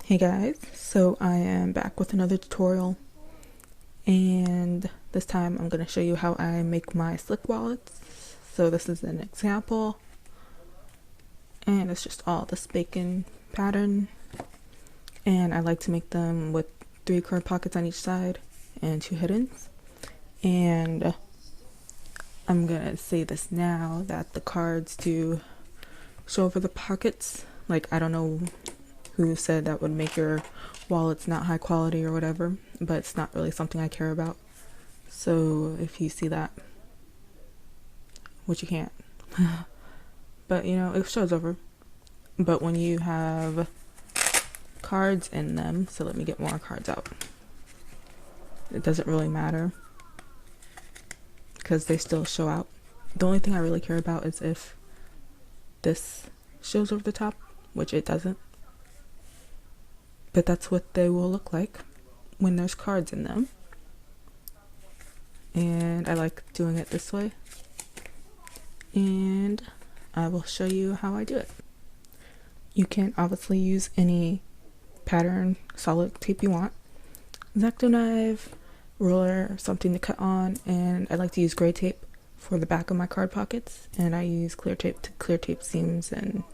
Hey guys, so I am back with another tutorial, and this time I'm going to show you how I make my slick wallets. So this is an example, and it's just all this bacon pattern, and I like to make them with 3 card pockets on each side and 2 hiddens. And I'm going to say this now that the cards do show over the pockets. Like, I don't know who said that would make your wallets not high quality or whatever, but it's not really something I care about. So if you see that, which you can't, but you know, it shows over. But when you have cards in them, so let me get more cards out, it doesn't really matter because they still show out. The only thing I really care about is if this shows over the top, which it doesn't. But that's what they will look like when there's cards in them. And I like doing it this way. And I will show you how I do it. You can obviously use any pattern solid tape you want. X-Acto knife, ruler, something to cut on, and I like to use gray tape for the back of my card pockets, and I use clear tape to clear tape seams and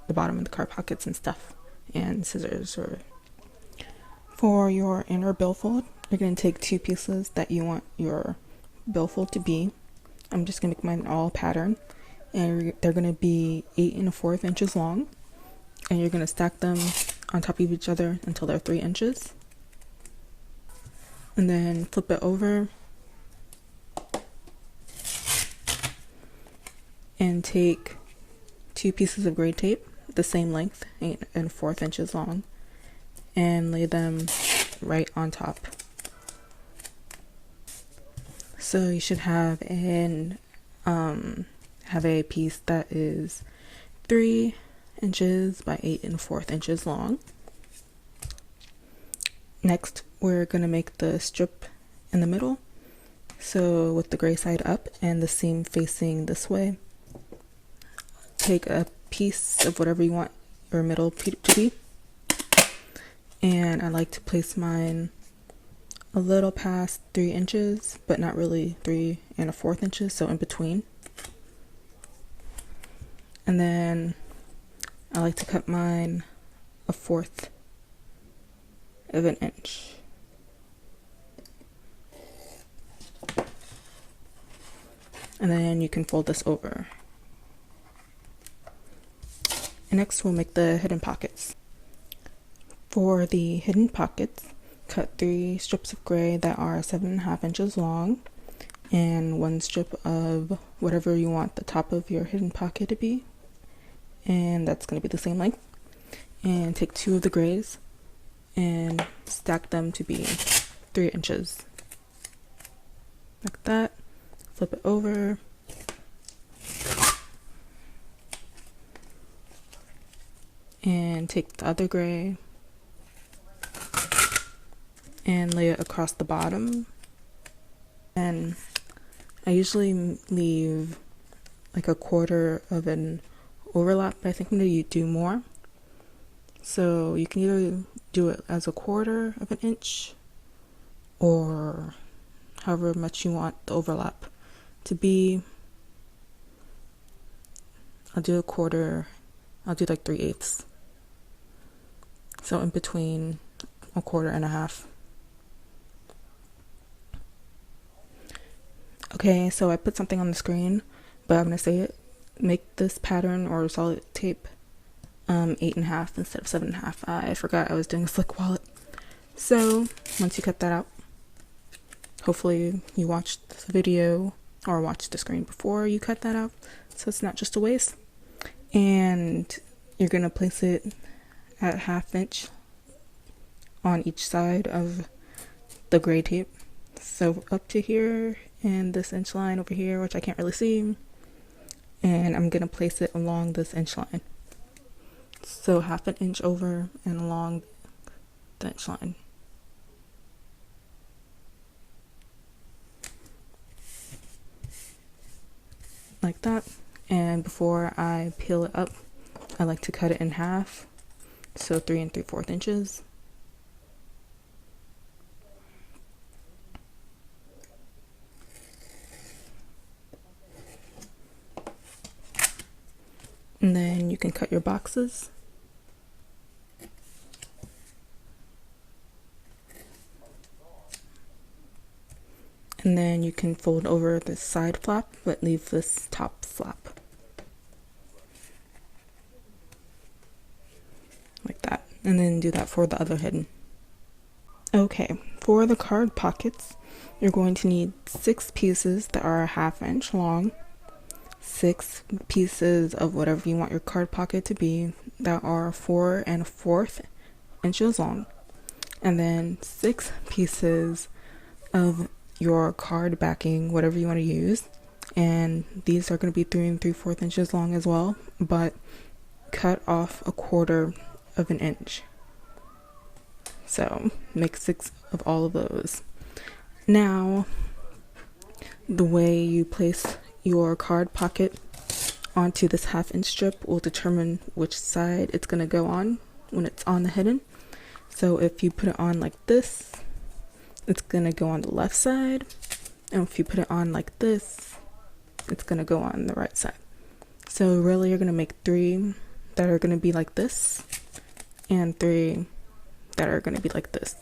the bottom of the card pockets and stuff, and scissors. Or for your inner billfold, you're going to take 2 pieces that you want your billfold to be. I'm just going to make mine all pattern, and they're going to be 8 1/4 inches long, and you're going to stack them on top of each other until they're 3 inches, and then flip it over and take 2 pieces of gray tape the same length, 8 1/4 inches long, and lay them right on top. So you should have a piece that is 3 inches by 8 1/4 inches long. Next, we're going to make the strip in the middle. So with the gray side up and the seam facing this way, take a piece of whatever you want your middle to be. And I like to place mine a little past 3 inches, but not really 3 1/4 inches, so in between. And then I like to cut mine 1/4 of an inch. And then you can fold this over. And next we'll make the hidden pockets. For the hidden pockets, cut 3 strips of gray that are 7 1/2 inches long, and 1 strip of whatever you want the top of your hidden pocket to be, and that's going to be the same length. And take 2 of the grays and stack them to be 3 inches. Like that. Flip it over. And take the other gray and lay it across the bottom. And I usually leave like 1/4 of an overlap, but I think I'm going to do more. So you can either do it as 1/4 of an inch or however much you want the overlap to be. I'll do 1/4, I'll do like 3/8. So in between 1/4 and 1/2. Okay, so I put something on the screen, but I'm going to say it. Make this pattern or solid tape 8 1/2 instead of 7 1/2. I forgot I was doing a slick wallet. So once you cut that out, hopefully you watched the video or watched the screen before you cut that out, so it's not just a waste. And you're going to place it at 1/2 inch on each side of the gray tape. So up to here and this inch line over here, which I can't really see. And I'm going to place it along this inch line. So 1/2 inch over and along the inch line. Like that. And before I peel it up, I like to cut it in half so 3 3/4 inches. And then you can cut your boxes. And then you can fold over the side flap, but leave this top flap. Like that. And then do that for the other hidden. Okay, for the card pockets, you're going to need 6 pieces that are 1/2 inch long, 6 pieces of whatever you want your card pocket to be that are 4 1/4 inches long, and then 6 pieces of your card backing, whatever you want to use, and these are going to be 3 3/4 inches long as well, but cut off 1/4 of an inch. So make 6 of all of those. Now, the way you place your card pocket onto this 1/2 inch strip will determine which side it's going to go on when it's on the hidden. So if you put it on like this, it's going to go on the left side, and if you put it on like this, it's going to go on the right side. So really you're going to make 3 that are going to be like this, and 3 that are going to be like this.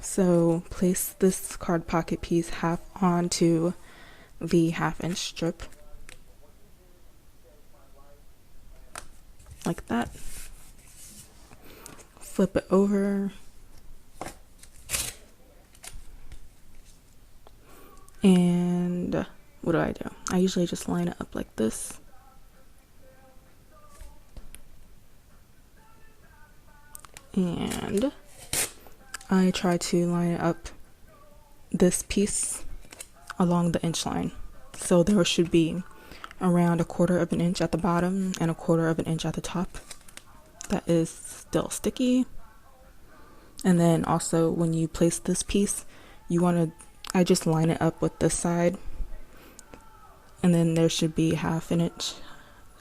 So place this card pocket piece half onto the 1/2 inch strip, like that. Flip it over, and what do? I usually just line it up like this. And I try to line it up this piece along the inch line. So there should be around 1/4 of an inch at the bottom and 1/4 of an inch at the top. That is still sticky. And then also when you place this piece, I just line it up with this side. And then there should be 1/2 an inch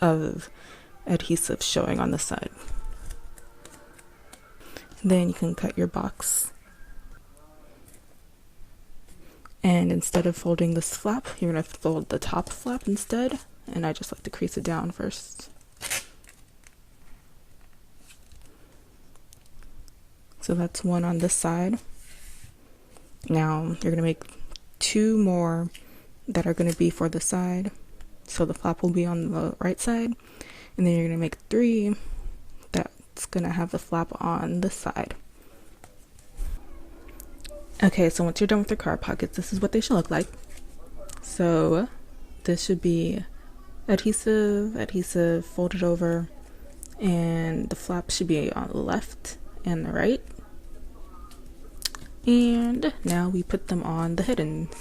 of adhesive showing on the side. Then you can cut your box. And instead of folding this flap, you're going to fold the top flap instead. And I just like to crease it down first. So that's one on this side. Now you're going to make 2 more that are going to be for the side. So the flap will be on the right side. And then you're going to make 3 that's going to have the flap on this side. Okay, so once you're done with your card pockets, this is what they should look like. So this should be adhesive folded over, and the flap should be on the left and the right. And now we put them on the hiddens.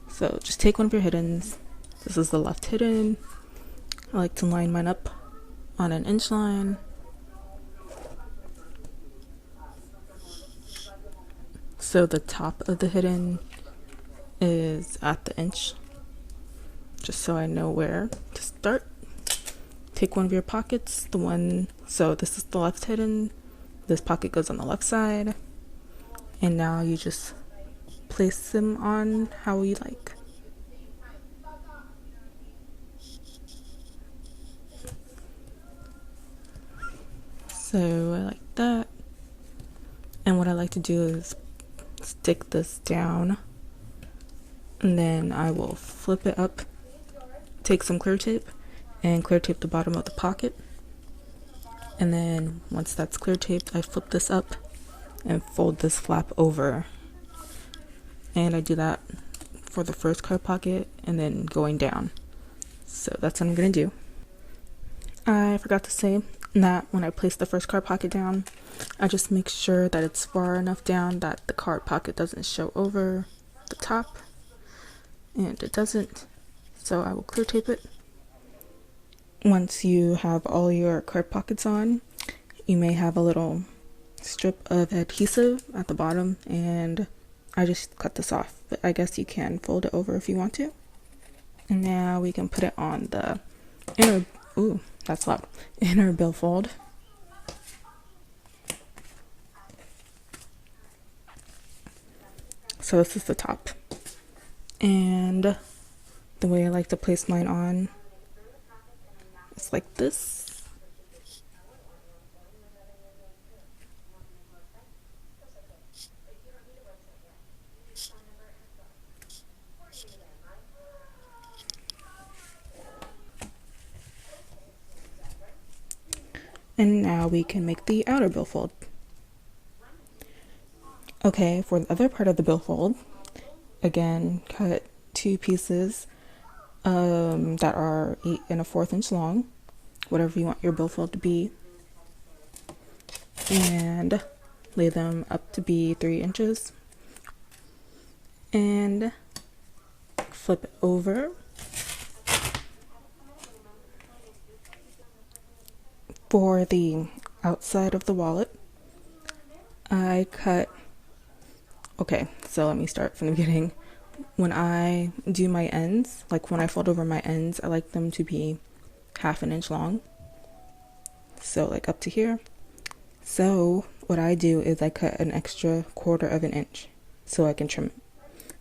So just take one of your hiddens. This is the left hidden. I like to line mine up on an inch line. So the top of the hidden is at the inch, just so I know where to start. Take one of your pockets, so this is the left hidden, this pocket goes on the left side, and now you just place them on how you like. So I like that, and what I like to do is stick this down, and then I will flip it up, take some clear tape and clear tape the bottom of the pocket, and then once that's clear taped, I flip this up and fold this flap over, and I do that for the first card pocket and then going down. So that's what I'm gonna do. I forgot to say that when I place the first card pocket down, I just make sure that it's far enough down that the card pocket doesn't show over the top, and it doesn't, so I will clear tape it. Once you have all your card pockets on, you may have a little strip of adhesive at the bottom, and I just cut this off, but I guess you can fold it over if you want to. And now we can put it on the inner billfold. So this is the top. And the way I like to place mine on is like this. And now we can make the outer billfold. Okay, for the other part of the billfold, again, cut 2 pieces that are 8 1/4 inch long, whatever you want your billfold to be, and lay them up to be 3 inches, and flip it over. For the outside of the wallet, I cut, okay, so let me start from the beginning. When I do my ends, like when I fold over my ends, I like them to be 1/2 inch long. So like up to here. So what I do is I cut an extra 1/4 inch so I can trim it.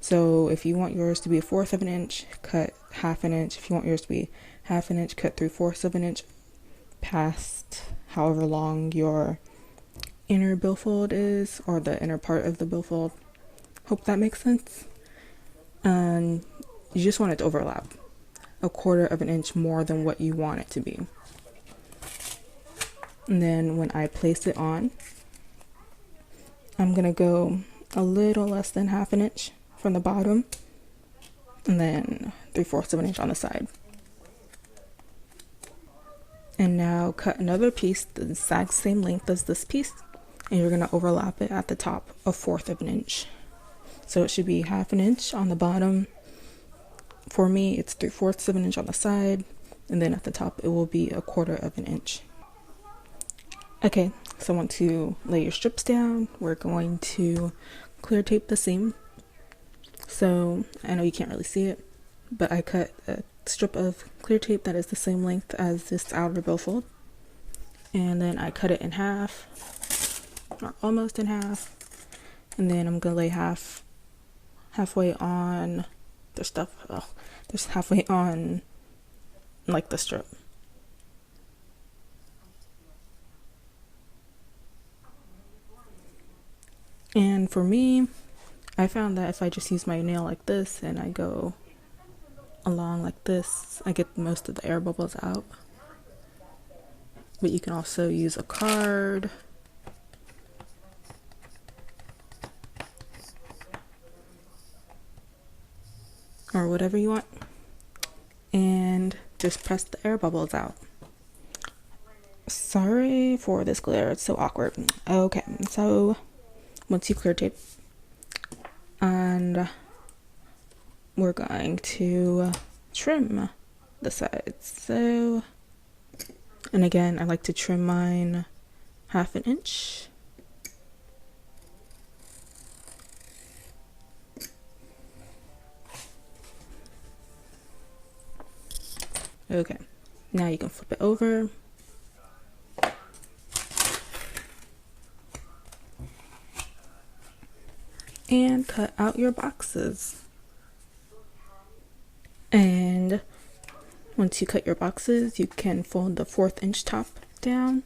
So if you want yours to be 1/4 inch, cut 1/2 inch. If you want yours to be 1/2 inch, cut 3/4 inch past however long your inner billfold is, or the inner part of the billfold. Hope that makes sense. And you just want it to overlap 1/4 inch more than what you want it to be. And then when I place it on, I'm gonna go a little less than 1/2 inch from the bottom, and then 3/4 inch on the side. And now cut another piece the exact same length as this piece, and you're gonna overlap it at the top 1/4 inch. So it should be 1/2 inch on the bottom. For me, it's 3/4 inch on the side, and then at the top it will be 1/4 inch. Okay, so once you lay your strips down, we're going to clear tape the seam. So I know you can't really see it, but I cut a strip of clear tape that is the same length as this outer billfold, and then I cut it in half, or almost in half, and then I'm gonna lay halfway on the stuff. Oh, there's halfway on like the strip. And for me, I found that if I just use my nail like this and I go along like this, I get most of the air bubbles out. But you can also use a card, or whatever you want, and just press the air bubbles out. Sorry for this glare, it's so awkward. Okay, so once you clear tape, and we're going to trim the sides. So, and again, I like to trim mine 1/2 inch. Okay, now you can flip it over. And cut out your boxes. And once you cut your boxes, you can fold the 1/4 inch top down.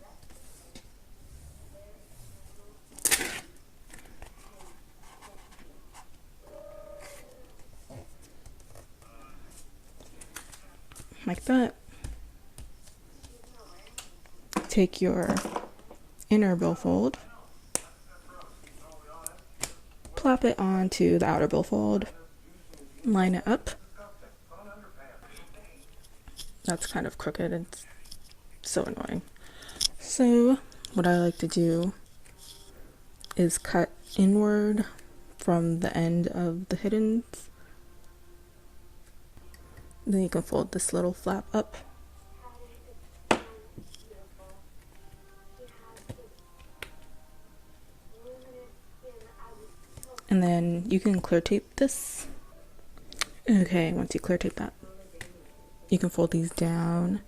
Like that. Take your inner billfold, plop it onto the outer billfold, line it up. That's kind of crooked, it's so annoying. So what I like to do is cut inward from the end of the hiddens. Then you can fold this little flap up. And then you can clear tape this. Okay, once you clear tape that, you can fold these down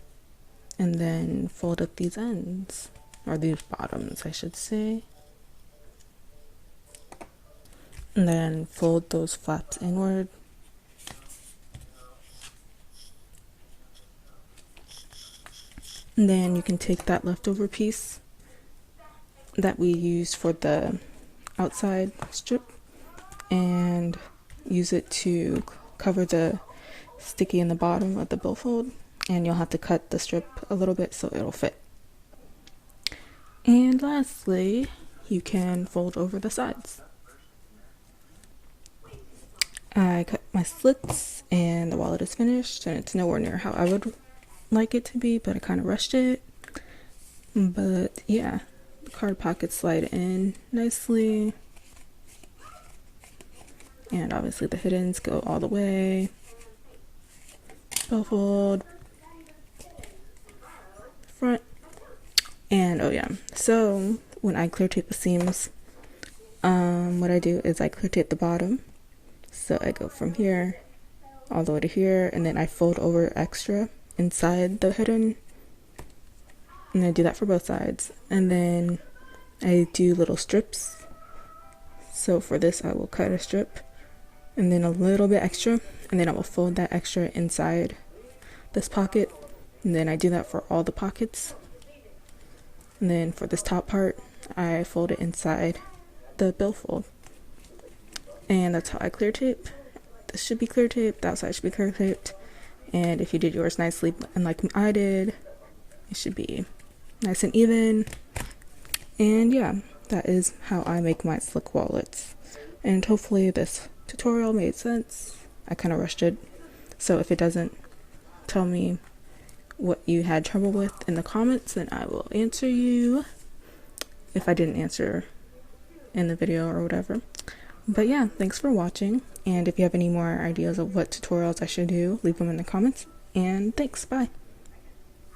and then fold up these ends, or these bottoms, I should say. and then fold those flaps inward. And then you can take that leftover piece that we used for the outside strip and use it to cover the sticky in the bottom of the billfold, and you'll have to cut the strip a little bit so it'll fit. And lastly, you can fold over the sides. I cut my slits and the wallet is finished, and it's nowhere near how I would like it to be, but I kind of rushed it. But yeah, the card pockets slide in nicely, and obviously the hiddens go all the way. Billfold, front, and oh yeah, so when I clear tape the seams, what I do is I clear tape the bottom. So I go from here all the way to here, and then I fold over extra inside the hidden, and I do that for both sides. And then I do little strips. So for this I will cut a strip and then a little bit extra, and then I will fold that extra inside this pocket, and then I do that for all the pockets. And then for this top part I fold it inside the billfold, and that's how I clear tape. This should be clear tape, the outside should be clear taped, and if you did yours nicely and like I did, it should be nice and even. And yeah, that is how I make my slick wallets, and hopefully this tutorial made sense. I kind of rushed it, so if it doesn't, tell me what you had trouble with in the comments and I will answer you if I didn't answer in the video or whatever. But yeah, thanks for watching, and if you have any more ideas of what tutorials I should do, leave them in the comments, and thanks, bye.